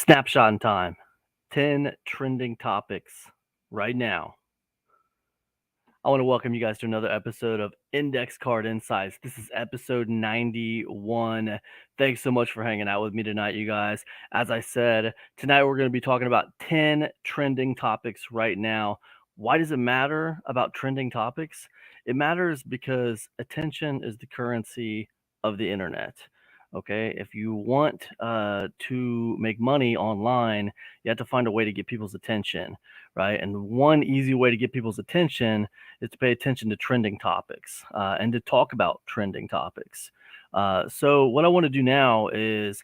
Snapshot in time. 10 trending topics right now. I want to welcome you guys to another episode of Index Card Insights. This is episode 91. Thanks so much for hanging out with me tonight, you guys. As I said, tonight we're going to be talking about 10 trending topics right now. Why does it matter about trending topics? It matters because attention is the currency of the internet. Okay, if you want to make money online, you have to find a way to get people's attention, right? And one easy way to get people's attention is to pay attention to trending topics and to talk about trending topics. So what I want to do now is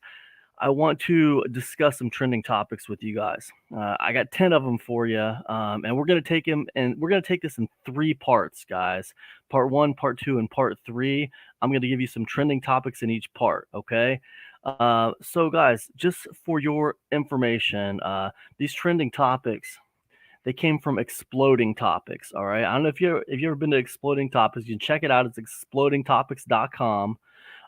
I want to discuss some trending topics with you guys. I got 10 of them for you, and we're going to take them and we're going to take this in 3 parts, guys. Part 1, part 2, and part 3. I'm going to give you some trending topics in each part, okay? So guys, just for your information, these trending topics, they came from Exploding Topics, all right? I don't know if you've ever been to Exploding Topics. You can check it out. It's explodingtopics.com.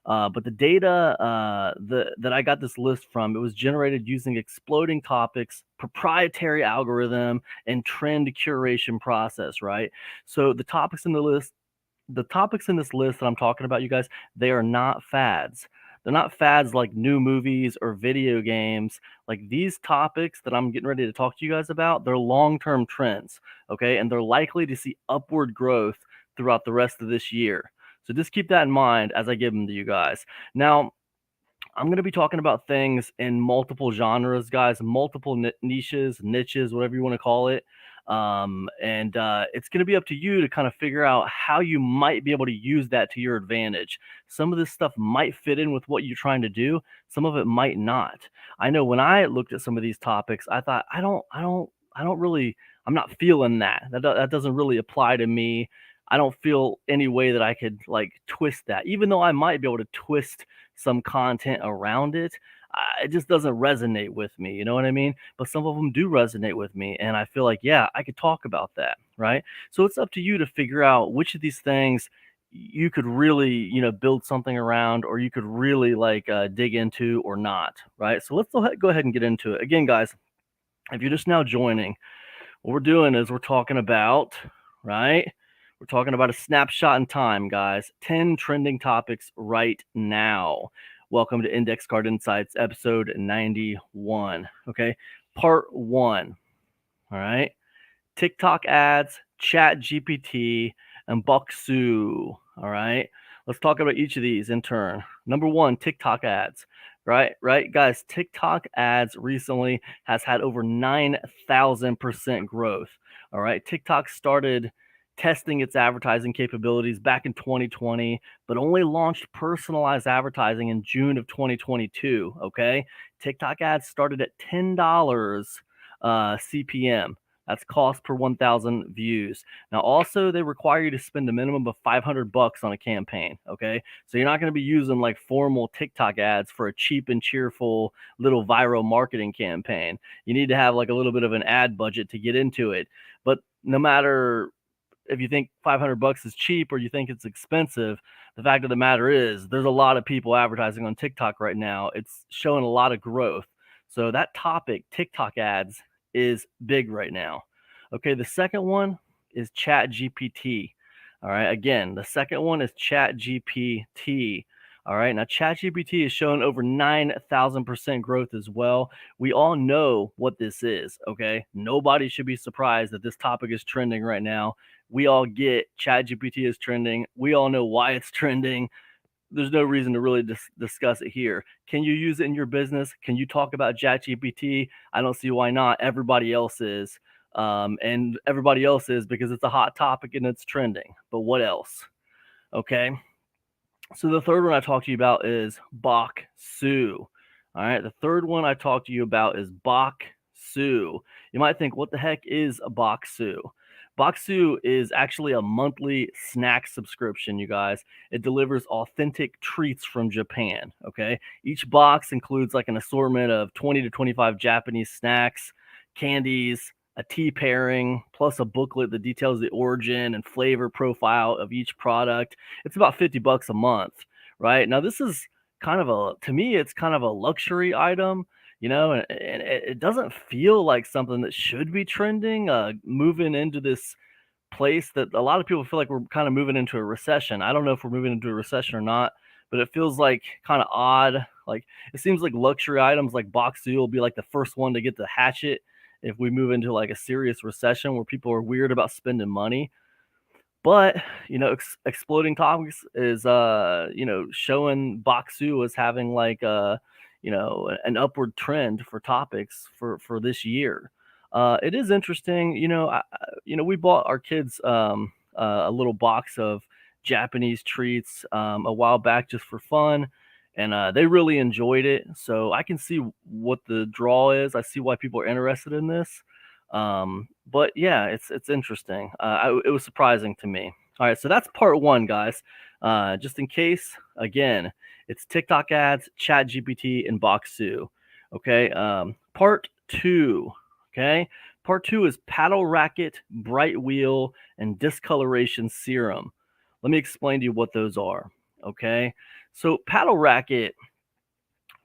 But the data that I got this list from, it was generated using Exploding Topics proprietary algorithm and trend curation process, right? So the topics in this list that I'm talking about, you guys, they are not fads. They're not fads like new movies or video games. Like these topics that I'm getting ready to talk to you guys about, they're long-term trends, okay? And they're likely to see upward growth throughout the rest of this year. So just keep that in mind as I give them to you guys. Now, I'm going to be talking about things in multiple genres, guys, multiple niches, whatever you want to call it. It's going to be up to you to kind of figure out how you might be able to use that to your advantage. Some of this stuff might fit in with what you're trying to do. Some of it might not. I know when I looked at some of these topics, I thought, I'm not feeling that. That doesn't really apply to me. I don't feel any way that I could like twist that, even though I might be able to twist some content around it. It just doesn't resonate with me. You know what I mean? But some of them do resonate with me. And I feel like, yeah, I could talk about that. Right. So it's up to you to figure out which of these things you could really, build something around, or you could really like dig into or not. Right. So let's go ahead and get into it. Again, guys, if you're just now joining, what we're doing is we're talking about, right? We're talking about a snapshot in time, guys. 10 trending topics right now. Welcome to Index Card Insights, episode 91. Okay, part 1. All right, TickTock Ads, Chat GPT, and Boxu. All right, let's talk about each of these in turn. Number 1, TickTock Ads. Right, guys. TickTock Ads recently has had over 9,000% growth. All right, TikTok started testing its advertising capabilities back in 2020, but only launched personalized advertising in June of 2022. Okay, TikTok Ads started at $10 CPM. That's cost per 1,000 views. Now, also, they require you to spend a minimum of $500 on a campaign. Okay, so you're not going to be using like formal TikTok ads for a cheap and cheerful little viral marketing campaign. You need to have like a little bit of an ad budget to get into it. But no matter if you think $500 is cheap or you think it's expensive, the fact of the matter is there's a lot of people advertising on TikTok right now. It's showing a lot of growth. So that topic, TikTok ads, is big right now. Okay, the second one is Chat GPT. All right, again, the second one is Chat GPT. All right, now Chat GPT has shown over 9,000% growth as well. We all know what this is, okay? Nobody should be surprised that this topic is trending right now. We all get Chat GPT is trending. We all know why it's trending. There's no reason to really discuss it here. Can you use it in your business? Can you talk about ChatGPT? I don't see why not. Everybody else is. And everybody else is because it's a hot topic and it's trending. But what else? Okay. So the third one I talked to you about is Boxu. All right. The third one I talked to you about is Boxu. You might think, what the heck is a Boxu? Boxu is actually a monthly snack subscription, you guys. It delivers authentic treats from Japan, okay? Each box includes like an assortment of 20 to 25 Japanese snacks, candies, a tea pairing, plus a booklet that details the origin and flavor profile of each product. It's about $50 a month, right? Now, this is kind of to me, it's kind of a luxury item. and it doesn't feel like something that should be trending, moving into this place that a lot of people feel like we're kind of moving into a recession. I don't know if we're moving into a recession or not, but it feels like kind of odd. Like it seems like luxury items like Boxu will be like the first one to get the hatchet if we move into like a serious recession where people are weird about spending money. But exploding topics is showing Boxu as having like an upward trend for topics for this year. It is interesting. We bought our kids a little box of Japanese treats a while back just for fun, and they really enjoyed it. So I can see what the draw is. I see why people are interested in this. But yeah, it's interesting. It was surprising to me. All right, so that's part one, guys. Just in case, again, it's TikTok ads, Chat GPT, and Boxu. Okay. Part two. Okay. Part two is paddle racket, Brightwheel, and discoloration serum. Let me explain to you what those are. Okay. So paddle racket,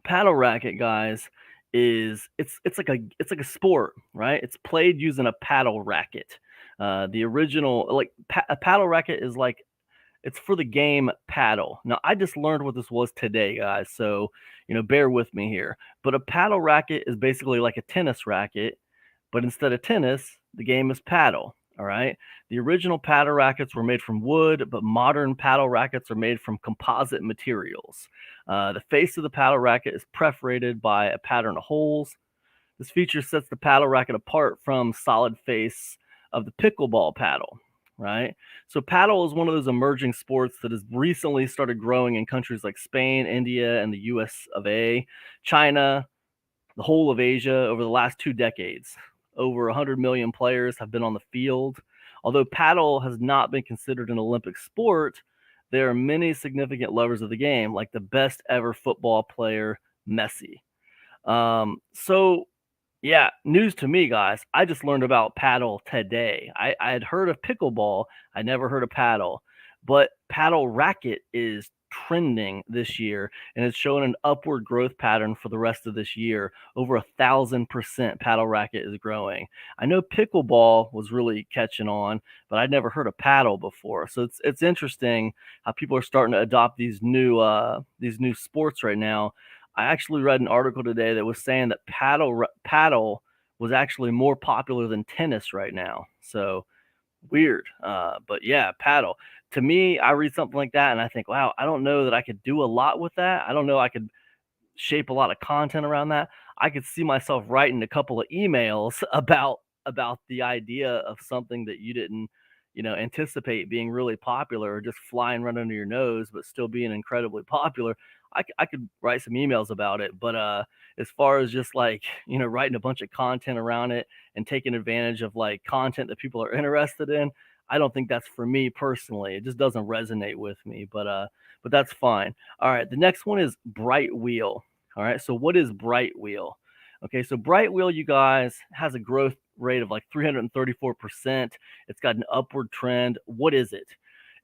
guys, is it's like a sport, right? It's played using a paddle racket. The original, like a paddle racket is like it's for the game paddle. Now I just learned what this was today, guys, so bear with me here. But a paddle racket is basically like a tennis racket, but instead of tennis, the game is paddle. All right. The original paddle rackets were made from wood, but modern paddle rackets are made from composite materials. The face of the paddle racket is perforated by a pattern of holes. This feature sets the paddle racket apart from solid face of the pickleball paddle. Right. So paddle is one of those emerging sports that has recently started growing in countries like Spain, India, and the US of A, China, the whole of Asia over the last 2 decades. Over 100 million players have been on the field. Although paddle has not been considered an Olympic sport, there are many significant lovers of the game, like the best ever football player, Messi. So yeah, news to me, guys. I just learned about paddle today. I had heard of pickleball. I never heard of paddle, but paddle racket is trending this year, and it's showing an upward growth pattern for the rest of this year. Over 1,000% paddle racket is growing. I know pickleball was really catching on, but I'd never heard of paddle before. So it's interesting how people are starting to adopt these new sports right now. I actually read an article today that was saying that paddle was actually more popular than tennis right now. So weird. But yeah, paddle. To me, I read something like that and I think, wow, I don't know that I could do a lot with that. I don't know I could shape a lot of content around that. I could see myself writing a couple of emails about the idea of something that you didn't, anticipate being really popular or just flying right under your nose, but still being incredibly popular. I could write some emails about it, but as far as just like writing a bunch of content around it and taking advantage of like content that people are interested in, I don't think that's for me personally. It just doesn't resonate with me, but that's fine. All right, the next one is Brightwheel. All right, so what is Brightwheel? Okay, so Brightwheel, you guys, has a growth rate of like 334%. It's got an upward trend. What is it?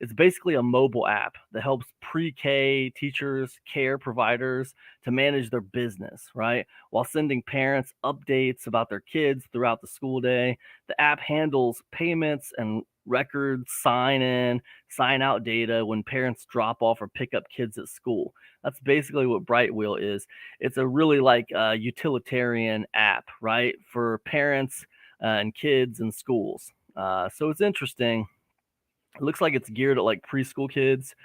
It's basically a mobile app that helps pre-K teachers, care providers to manage their business, right? While sending parents updates about their kids throughout the school day. The app handles payments and records, sign in, sign out data when parents drop off or pick up kids at school. That's basically what Brightwheel is. It's a really like utilitarian app, right? For parents and kids in schools. So it's interesting. It looks like it's geared at like preschool kids.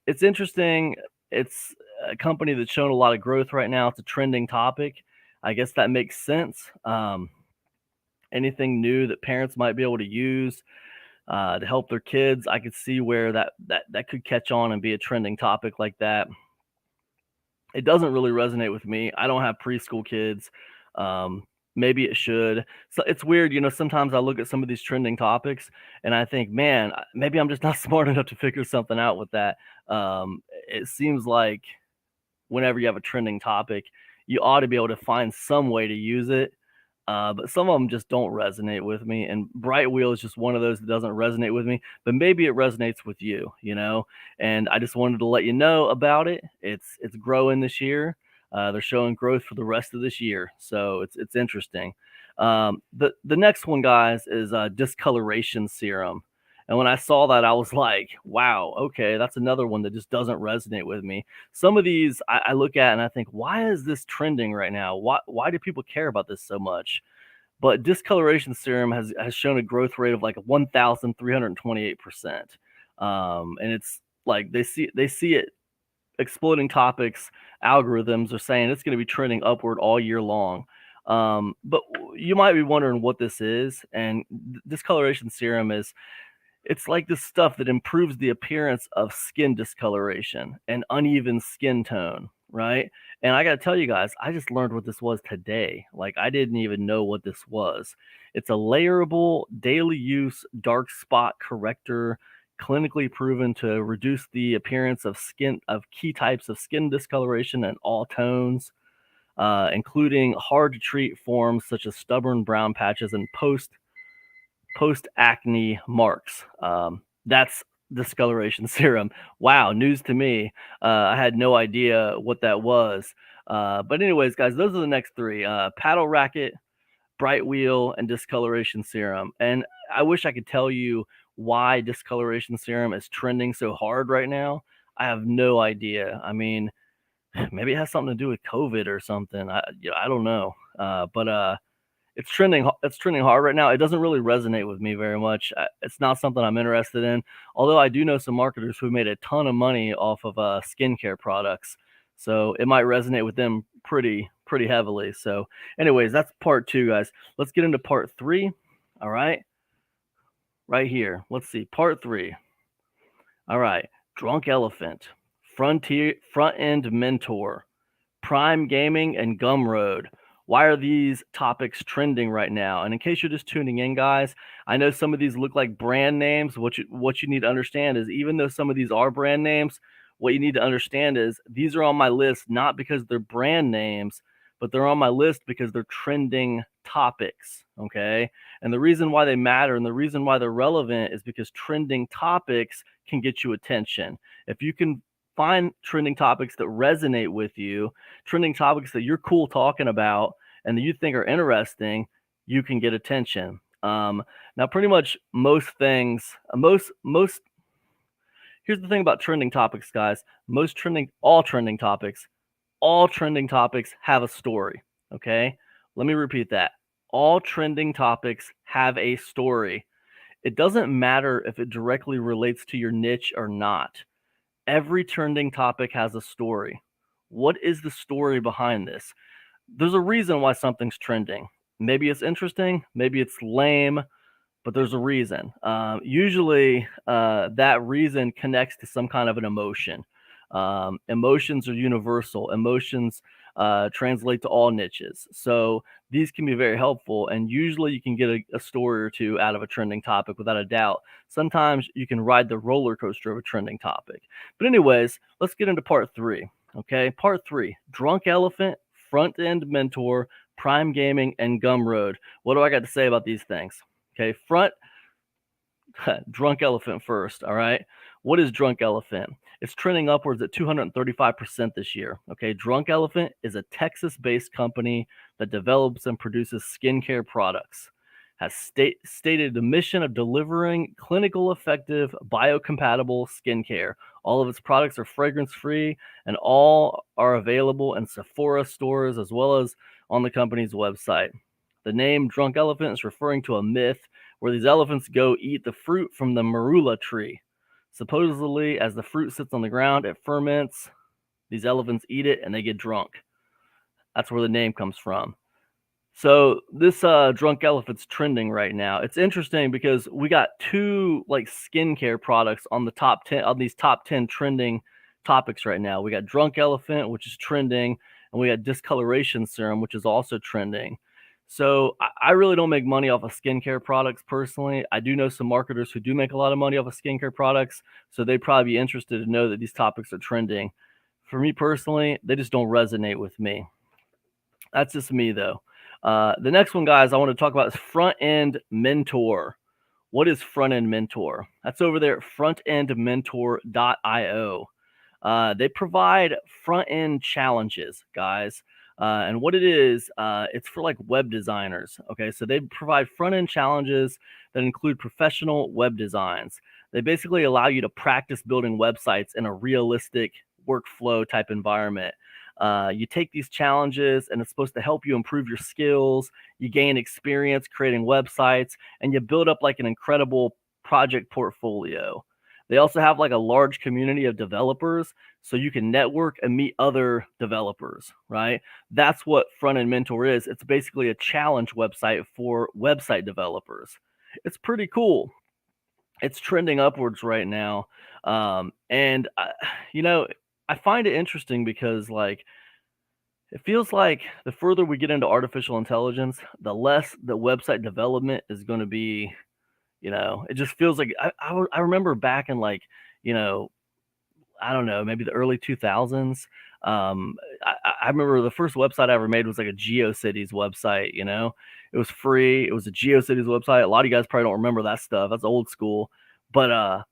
It's interesting. It's a company that's shown a lot of growth right now. It's a trending topic. I guess that makes sense. Anything new that parents might be able to use to help their kids, I could see where that could catch on and be a trending topic like that. It doesn't really resonate with me. I don't have preschool kids. Maybe it should. So it's weird, sometimes I look at some of these trending topics and I think, man, maybe I'm just not smart enough to figure something out with that. It seems like whenever you have a trending topic, you ought to be able to find some way to use it. But some of them just don't resonate with me. And Brightwheel is just one of those that doesn't resonate with me, but maybe it resonates with you, and I just wanted to let you know about it. It's growing this year. They're showing growth for the rest of this year, so it's interesting. The next one, guys, is Discoloration Serum. And when I saw that, I was like, wow, okay, that's another one that just doesn't resonate with me. Some of these I look at and I think, why is this trending right now? Why do people care about this so much? But Discoloration Serum has shown a growth rate of like 1,328%. And it's like they see it exploding topics. Algorithms are saying it's going to be trending upward all year long. But you might be wondering what this is, and Discoloration Serum it's like this stuff that improves the appearance of skin discoloration and uneven skin tone, right? And I got to tell you guys, I just learned what this was today. Like, I didn't even know what this was. It's a layerable daily use dark spot corrector, clinically proven to reduce the appearance of key types of skin discoloration in all tones, including hard to treat forms such as stubborn brown patches and post acne marks. That's Discoloration Serum. Wow, news to me. I had no idea what that was. But anyways, guys, those are the next three: Paddle Racket, Brightwheel, and Discoloration Serum. And I wish I could tell you why Discoloration Serum is trending so hard right now. I have no idea. I mean, maybe it has something to do with COVID or something. I don't know. But it's trending hard right now. It doesn't really resonate with me very much. It's not something I'm interested in. Although I do know some marketers who made a ton of money off of skincare products, so it might resonate with them pretty heavily. So, anyways, that's part 2, guys. Let's get into part 3. All right, right here. Let's see, part 3. All right, Drunk Elephant, Frontend Mentor, Prime Gaming, and Gumroad. Why are these topics trending right now? And in case you're just tuning in, guys, I know some of these look like brand names. What you need to understand is, even though some of these are brand names, what you need to understand is these are on my list not because they're brand names, but they're on my list because they're trending topics, okay? And the reason why they matter and the reason why they're relevant is because trending topics can get you attention. If you can find trending topics that resonate with you, trending topics that you're cool talking about and that you think are interesting, you can get attention. Now, pretty much most things, here's the thing about trending topics, guys. All trending topics have a story, okay? Let me repeat that. All trending topics have a story. It doesn't matter if it directly relates to your niche or not. Every trending topic has a story. What is the story behind this? There's a reason why something's trending. Maybe it's interesting, maybe it's lame, but there's a reason. Usually, that reason connects to some kind of an emotion. Emotions are universal. Emotions translate to all niches. So these can be very helpful, and usually you can get a story or two out of a trending topic without a doubt. Sometimes you can ride the roller coaster of a trending topic. But anyways, let's get into part 3. Okay, part 3, Drunk Elephant, Front-End Mentor, Prime Gaming, and Gumroad. What do I got to say about these things? Okay, Drunk Elephant first, all right? What is Drunk Elephant? It's trending upwards at 235% this year. Okay, Drunk Elephant is a Texas-based company that develops and produces skincare products. Has stated the mission of delivering clinical effective biocompatible skincare. All of its products are fragrance-free and all are available in Sephora stores as well as on the company's website. The name Drunk Elephant is referring to a myth where these elephants go eat the fruit from the marula tree. Supposedly, as the fruit sits on the ground, it ferments. These elephants eat it and they get drunk. That's where the name comes from. So this Drunk Elephant's trending right now. It's interesting because we got 2 like skincare products on the top 10 on these top 10 trending topics right now. We got Drunk Elephant, which is trending, and we got Discoloration Serum, which is also trending. So I really don't make money off of skincare products personally. I do know some marketers who do make a lot of money off of skincare products, so they'd probably be interested to know that these topics are trending. For me personally, they just don't resonate with me. That's just me, though. The next one, guys, I want to talk about is Front-End Mentor. What is Front-End Mentor? That's over there at frontendmentor.io. They provide front-end challenges, guys. And what it is, it's for like web designers. Okay, so they provide front-end challenges that include professional web designs. They basically allow you to practice building websites in a realistic workflow type environment. You take these challenges and it's supposed to help you improve your skills. You gain experience creating websites and you build up like an incredible project portfolio. They also have like a large community of developers so you can network and meet other developers, right? That's what Frontend Mentor is. It's basically a challenge website for website developers. It's pretty cool. It's trending upwards right now. And you know, I find it interesting because like it feels like the further we get into artificial intelligence, the less the website development is going to be. It just feels like I remember back in like, you know, I don't know, maybe the early 2000s. I remember the first website I ever made was like a GeoCities website. It was free. It was a GeoCities website. A lot of you guys probably don't remember that stuff. That's old school. But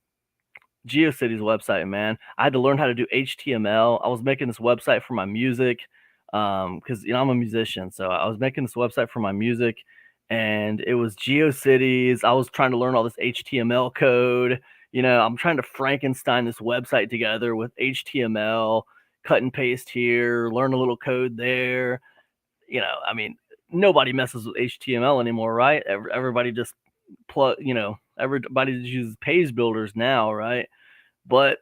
GeoCities website, man. I had to learn how to do HTML. I was making this website for my music because I'm a musician, so I was making this website for my music, and it was GeoCities. I was trying to learn all this HTML code. I'm trying to Frankenstein this website together with HTML, cut and paste here, learn a little code there. I mean, nobody messes with HTML anymore, right? Everybody just everybody just uses page builders now, right? But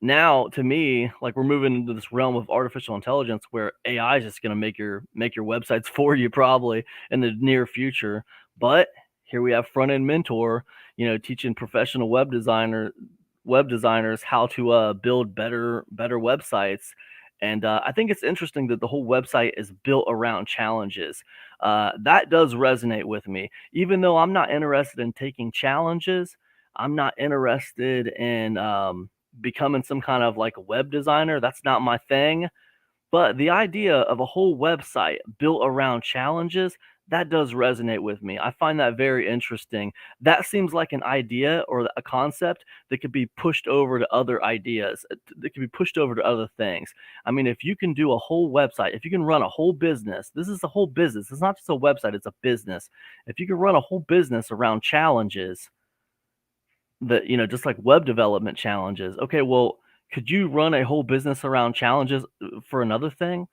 now, to me, like we're moving into this realm of artificial intelligence where AI is just going to make your websites for you probably in the near future. But here we have Front-End Mentor, teaching professional web designers how to build better websites. And I think it's interesting that the whole website is built around challenges. That does resonate with me. Even though I'm not interested in taking challenges, I'm not interested in becoming some kind of like a web designer. That's not my thing. But the idea of a whole website built around challenges, that does resonate with me. I find that very interesting. That seems like an idea or a concept that could be pushed over to other ideas, that could be pushed over to other things. I mean, if you can do a whole website, if you can run a whole business, this is a whole business. It's not just a website, it's a business. If you can run a whole business around challenges, that just like web development challenges. Okay, well, could you run a whole business around challenges for another thing,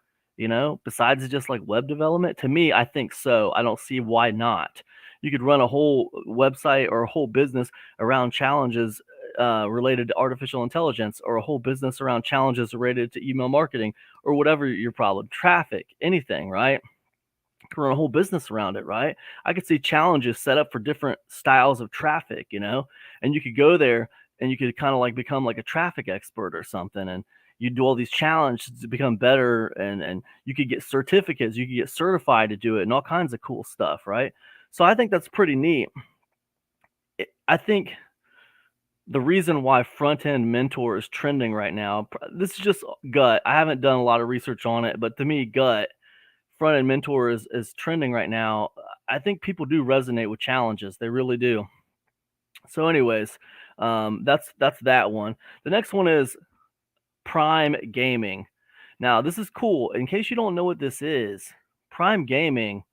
besides just like web development? To me, I think so. I don't see why not. You could run a whole website or a whole business around challenges related to artificial intelligence, or a whole business around challenges related to email marketing, or whatever your problem, traffic, anything, right? Run a whole business around it, right? I could see challenges set up for different styles of traffic, and you could go there and you could kind of like become like a traffic expert or something, and you do all these challenges to become better, and you could get certificates, you could get certified to do it, and all kinds of cool stuff, right? So I think that's pretty neat. I think the reason why Front-End Mentor is trending right now, this is just gut. I haven't done a lot of research on it, but to me, gut, Front-End Mentor is trending right now. I think people do resonate with challenges. They really do. So anyways, that's that one. The next one is Prime Gaming. Now, this is cool. In case you don't know what this is, Prime Gaming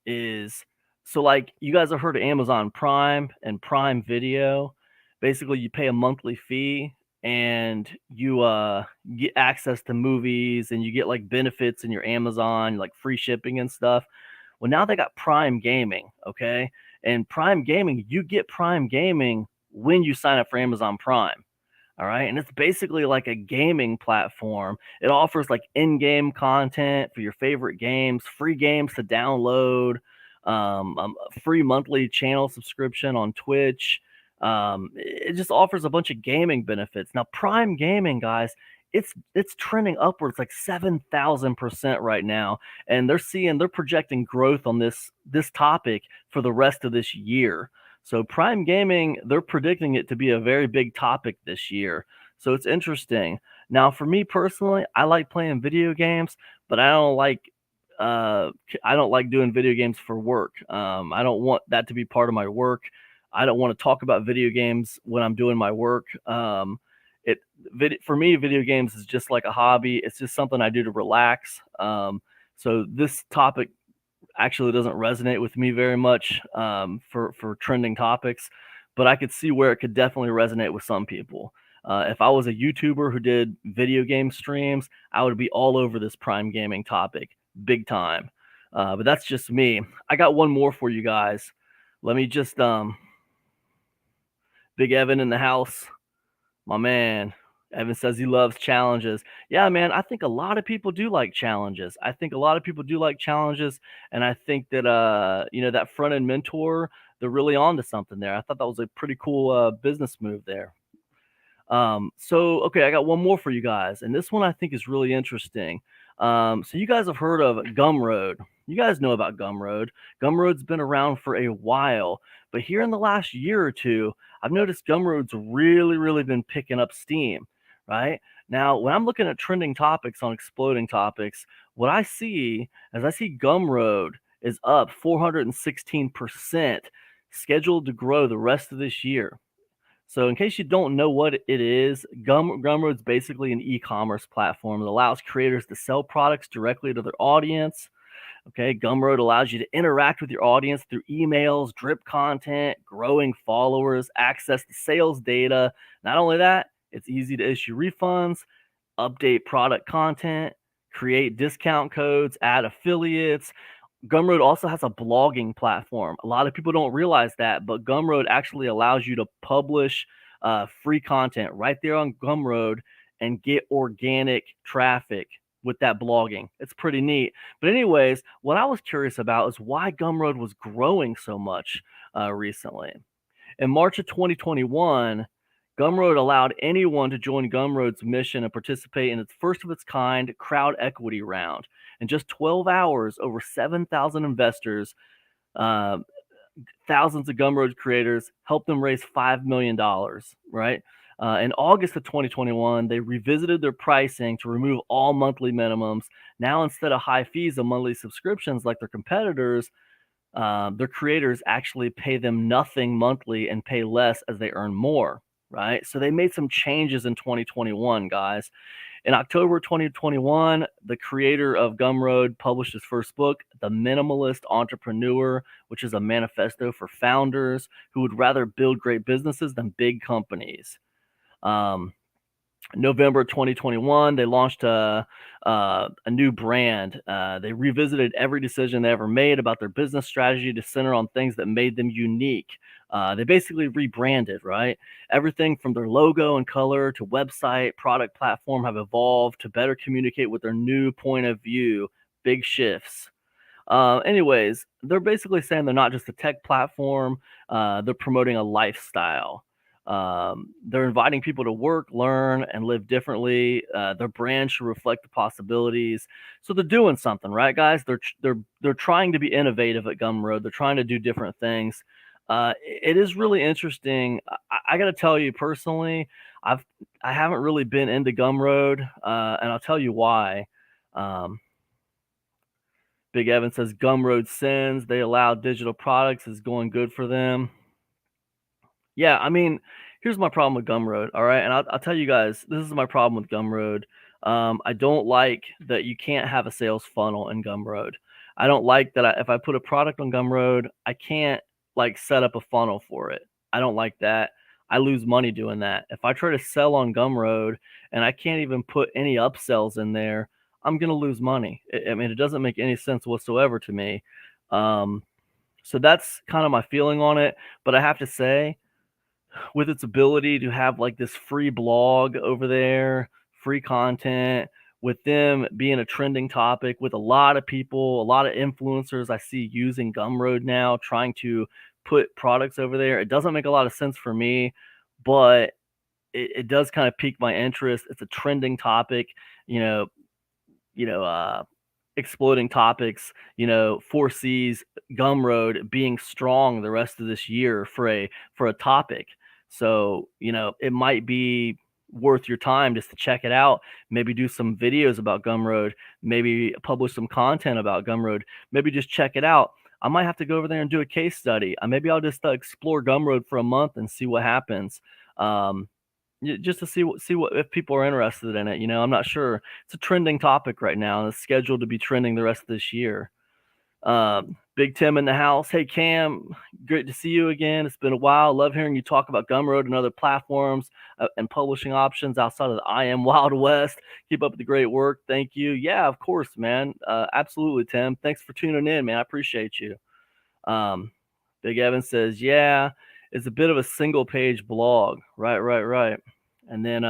is, so like you guys have heard of Amazon Prime and Prime Video. Basically, you pay a monthly fee and you get access to movies, and you get like benefits in your Amazon, like free shipping and stuff. Well, now they got Prime Gaming, okay? And Prime Gaming, you get Prime Gaming when you sign up for Amazon Prime. All right. And it's basically like a gaming platform. It offers like in-game content for your favorite games, free games to download, a free monthly channel subscription on Twitch. It just offers a bunch of gaming benefits. Now, Prime Gaming, guys, it's trending upwards like 7,000% right now, and they're projecting growth on this topic for the rest of this year. So Prime Gaming, they're predicting it to be a very big topic this year. So it's interesting. Now, for me personally, I like playing video games, but I don't like doing video games for work. I don't want that to be part of my work. I don't want to talk about video games when I'm doing my work. For me, video games is just like a hobby. It's just something I do to relax. So this topic actually doesn't resonate with me very much for trending topics, but I could see where it could definitely resonate with some people. If I was a YouTuber who did video game streams, I would be all over this prime gaming topic, big time. But that's just me. I got one more for you guys. Let me just Big Evan in the house. My man, Evan says he loves challenges. Yeah, man, I think a lot of people do like challenges. I think a lot of people do like challenges, and I think that that Frontend Mentor, they're really onto something there. I thought that was a pretty cool business move there. So okay, I got one more for you guys, and this one I think is really interesting. So you guys have heard of Gumroad. You guys know about Gumroad. Gumroad's been around for a while, but here in the last year or two, I've noticed Gumroad's really been picking up steam, right? Now, when I'm looking at trending topics on exploding topics, what I see is I see Gumroad is up 416%, scheduled to grow the rest of this year. So in case you don't know what it is, Gumroad's basically an e-commerce platform that allows creators to sell products directly to their audience. Okay, Gumroad allows you to interact with your audience through emails, drip content, growing followers, access to sales data. Not only that, it's easy to issue refunds, update product content, create discount codes, add affiliates. Gumroad also has a blogging platform. A lot of people don't realize that, but Gumroad actually allows you to publish free content right there on Gumroad and get organic traffic with that blogging. It's pretty neat. But anyways, what I was curious about is why Gumroad was growing so much recently. In March of 2021, Gumroad allowed anyone to join Gumroad's mission and participate in its first of its kind crowd equity round. In just 12 hours, over 7,000 investors, uh, thousands of Gumroad creators helped them raise $5 million, right? In August of 2021, they revisited their pricing to remove all monthly minimums. Now, instead of high fees of monthly subscriptions like their competitors, their creators actually pay them nothing monthly and pay less as they earn more, right? So they made some changes in 2021, guys. In October 2021, the creator of Gumroad published his first book, The Minimalist Entrepreneur, which is a manifesto for founders who would rather build great businesses than big companies. November 2021, they launched a new brand. They revisited every decision they ever made about their business strategy to center on things that made them unique. They basically rebranded, right? Everything from their logo and color to website, product platform have evolved to better communicate with their new point of view. Big shifts. Anyways, they're basically saying they're not just a tech platform, they're promoting a lifestyle. They're inviting people to work, learn, and live differently. Their brand should reflect the possibilities. So they're doing something, right, guys? They're trying to be innovative at Gumroad. They're trying to do different things. It is really interesting. I got to tell you personally, I haven't really been into Gumroad, and I'll tell you why. Big Evan says Gumroad sends. They allow digital products. Is going good for them. Yeah, I mean, here's my problem with Gumroad, all right? And I'll tell you guys, this is my problem with Gumroad. I don't like that you can't have a sales funnel in Gumroad. I don't like that if I put a product on Gumroad, I can't like set up a funnel for it. I don't like that. I lose money doing that. If I try to sell on Gumroad and I can't even put any upsells in there, I'm going to lose money. I mean, it doesn't make any sense whatsoever to me. So that's kind of my feeling on it. But I have to say, with its ability to have like this free blog over there, free content, with them being a trending topic, with a lot of people, a lot of influencers I see using Gumroad now, trying to put products over there. It doesn't make a lot of sense for me, but it does kind of pique my interest. It's a trending topic, exploding topics, foresees Gumroad being strong the rest of this year for a topic. So, it might be worth your time just to check it out, maybe do some videos about Gumroad, maybe publish some content about Gumroad, maybe just check it out. I might have to go over there and do a case study. Maybe I'll just explore Gumroad for a month and see what happens. Just to see what if people are interested in it. I'm not sure. It's a trending topic right now, and it's scheduled to be trending the rest of this year. Big Tim in the house. Hey Cam, great to see you again. It's been a while. Love hearing you talk about Gumroad and other platforms and publishing options outside of the I Am Wild West. Keep up the great work. Thank you. Yeah, of course, man. Absolutely, Tim. Thanks for tuning in, man. I appreciate you. Big Evan says, yeah, it's a bit of a single page blog. Right. And then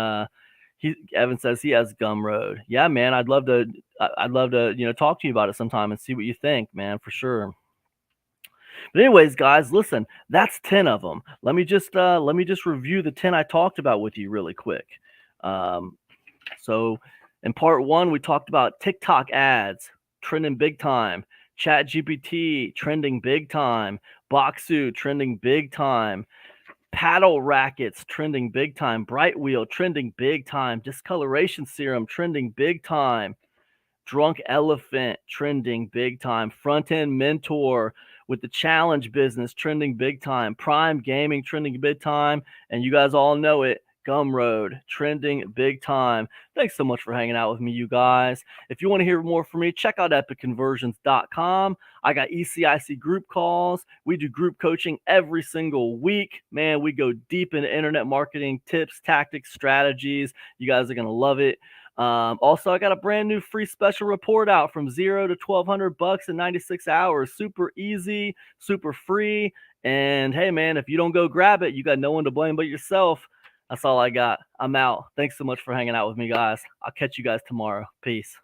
Evan says he has Gumroad. Yeah, man, I'd love to talk to you about it sometime and see what you think, man, for sure. But anyways, guys, listen, that's 10 of them. Let me just review the 10 I talked about with you really quick. So in part 1, we talked about TickTock ads trending big time, ChatGPT trending big time, Boxu trending big time, paddle rackets trending big time, Brightwheel trending big time, Discoloration Serum trending big time, Drunk Elephant trending big time, Frontend Mentor with the challenge business trending big time, Prime Gaming trending big time, and you guys all know it, Gumroad trending big time. Thanks so much for hanging out with me, you guys. If you want to hear more from me, check out epicconversions.com. I got ECIC group calls. We do group coaching every single week. Man, we go deep into internet marketing tips, tactics, strategies. You guys are going to love it. Also, I got a brand new free special report out from $0 to $1,200 in 96 hours. Super easy, super free. And hey, man, if you don't go grab it, you got no one to blame but yourself. That's all I got. I'm out. Thanks so much for hanging out with me, guys. I'll catch you guys tomorrow. Peace.